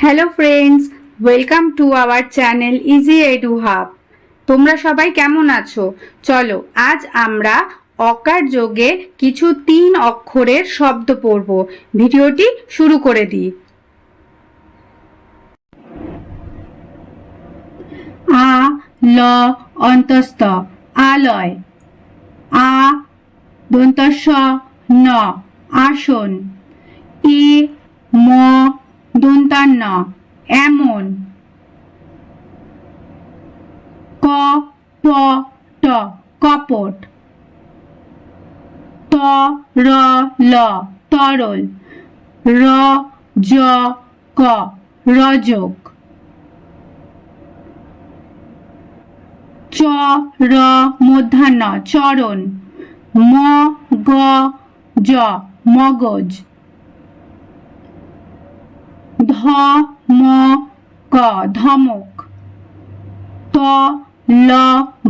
Hello friends, welcome to our channel easy edu hub. তোমরা সবাই কেমন আছো? চলো আজ আমরা অকার যোগে কিছু 3 অক্ষরের শব্দ পড়ব। ভিডিওটি শুরু করে দিই। আ ল অন্তস্থ আলয়। আ দন্তস্ব ন আসন। ই ম দন্তান্ন এমন। ক প ট কপট। ত র ল তরল। র জ ক রজক। চ র মূর্ধন্য চরণ। ম গ জ মগজ। ধ ম ক ধমক। ত ল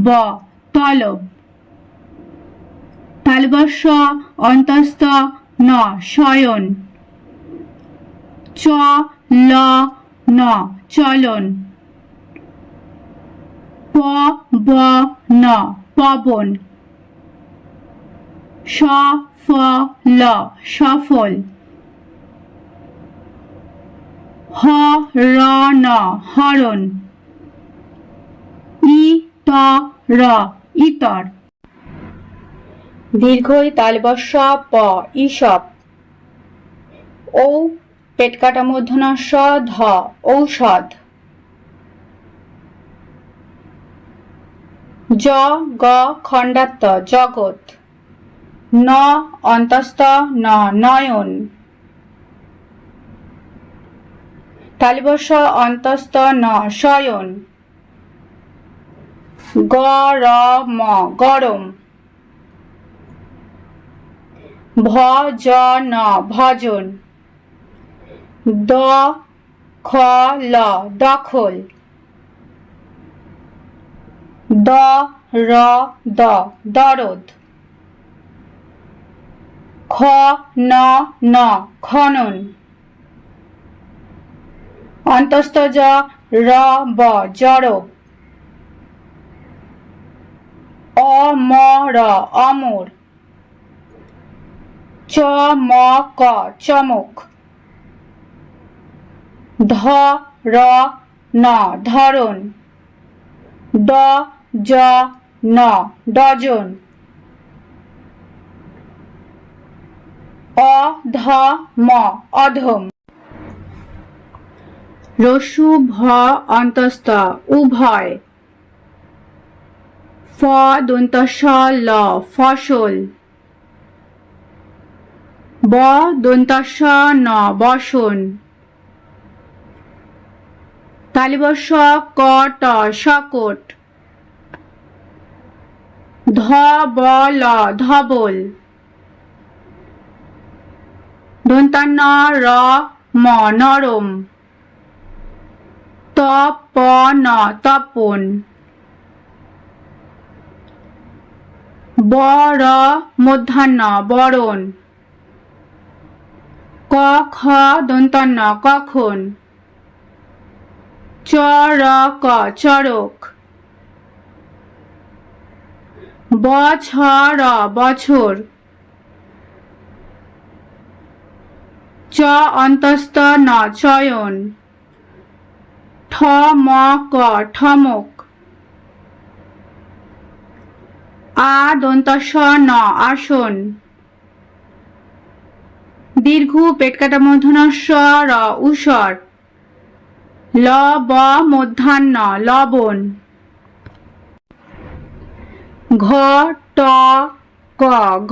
ব তলব। তালবস্য অন্তস্থ ন শয়ন। চ ল ন চলন। প ব ন পবন। স ফ ল সফল। হ র ন হরণ। ই ত র ইতর। দীর্ঘই তালবস্য প ঈশপ। ঔ পেটকাটা মূর্ধন্য ধ ঔষধ। জ গ খণ্ডাত্ত জগৎ। ন অন্তস্থ ন নয়ন। তালবস্য অন্তস্থ ন শয়ন। গ র ম গরম। ভ জ ন ভজন। দ খ ল দখল। দ র দ দরদ। খ ন ন খনন। অন্তস্থ জ র ব জড়ব। অ ম র অমর। চ ম ক চমক। ধ র ন ধরন। ড জ ন ডজন। অ ধ ম অধম। রস্যু ভ অন্তস্থ উভয়। ফ দন্তস্ব ল ফসল। ব দন্তস্ব ন বসন। তালিবস্য ক ট शकट। ধ ব ল ধবল। দন্তান্ন র ম নরম। ত প ন তপন। ব র মূর্ধন্য বরণ। ক খ দন্তান্ন কখন। চ র ক চরক। ব ছ র বছর। চ অন্তস্থ ন চয়ন। ঠ ম ক ঠমক। আ দন্তস্ব ন আসন। দীর্ঘ পেটকাটা মূর্ধন্য স র ঊষর। ল ব মূর্ধন্য লবণ। ঘ ট ক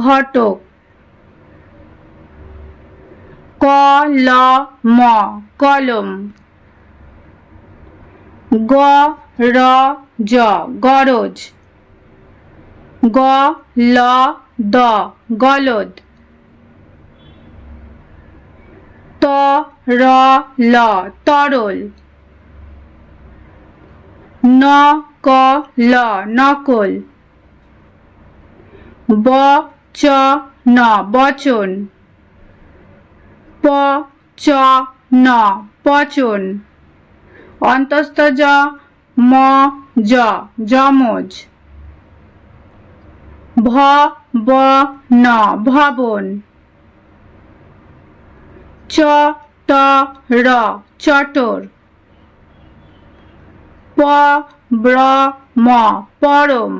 ঘটক। ক ল ম কলম। গ র জ গরজ। গ ল দ গলদ। ত র ল তরল। ন ক ল নকল। ব চ ন বচন। প চ ন পচন। অন্তস্থ জ ম জ যমজ। ভ ব ন ভবন। চ ট র চটর। প ব্র ম পরম।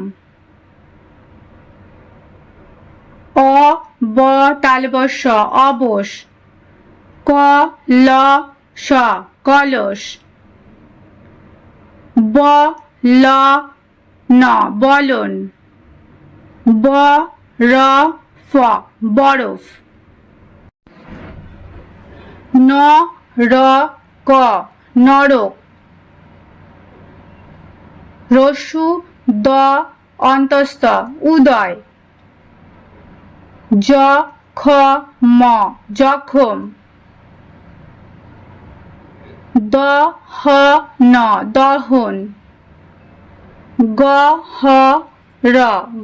অ ব তালবস্য অবশ। ক ল স কলস। ব ল ন বলন। ব র ফ বরফ। ন র ক নরক। রস্যু দ অন্তস্থ উদয়। য খ ম জখম। দ হ ন দহন। গ হ র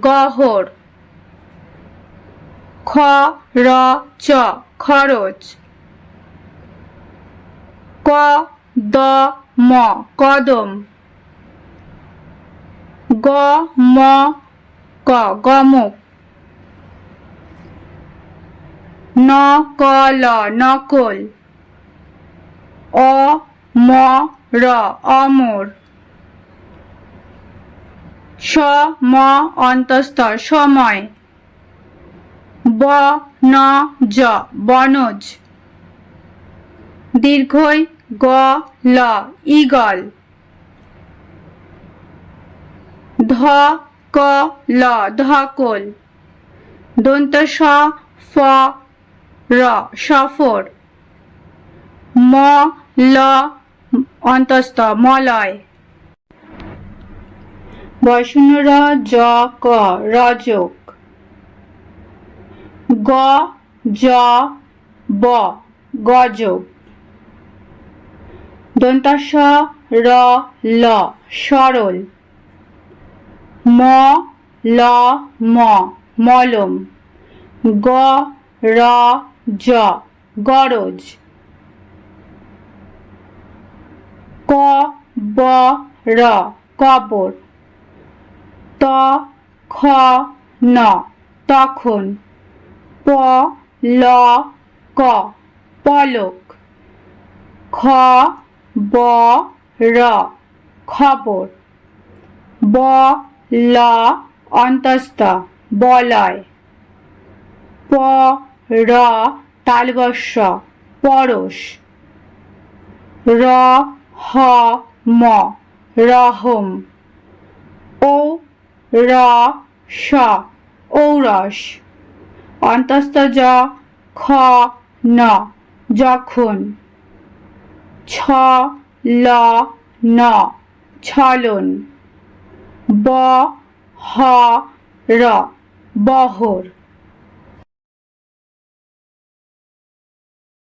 গহর। খ র চ খরচ। ক দ ম কদম। গ ম ক গমক। ন ক ল নকল। অ ম র অমর। স ম অন্তস্থ সময়। ব ন জ বনজ। দীর্ঘই গ ল ঈগল। ধ ক ল ধকল। দন্ত স ফ র সফর। ম ল অন্তস্থ মলয়। বয়শূন্য র জ ক রজক। গ জ ব গজব। দন্ত স র ল সরল। ম ল ম মলম। গ র জ গরজ। ক ব র কবর। ত খ ন তখন। প ল ক পলক। খ ব র খবর। ব ল অন্তস্থ বলয়। প র তালবস্য পরশ। র হ ম রহম। ও র স ঔরস। অন্তস্থ জ খ ন যখন। ছ ল ন ছলন। ব হ র বহর।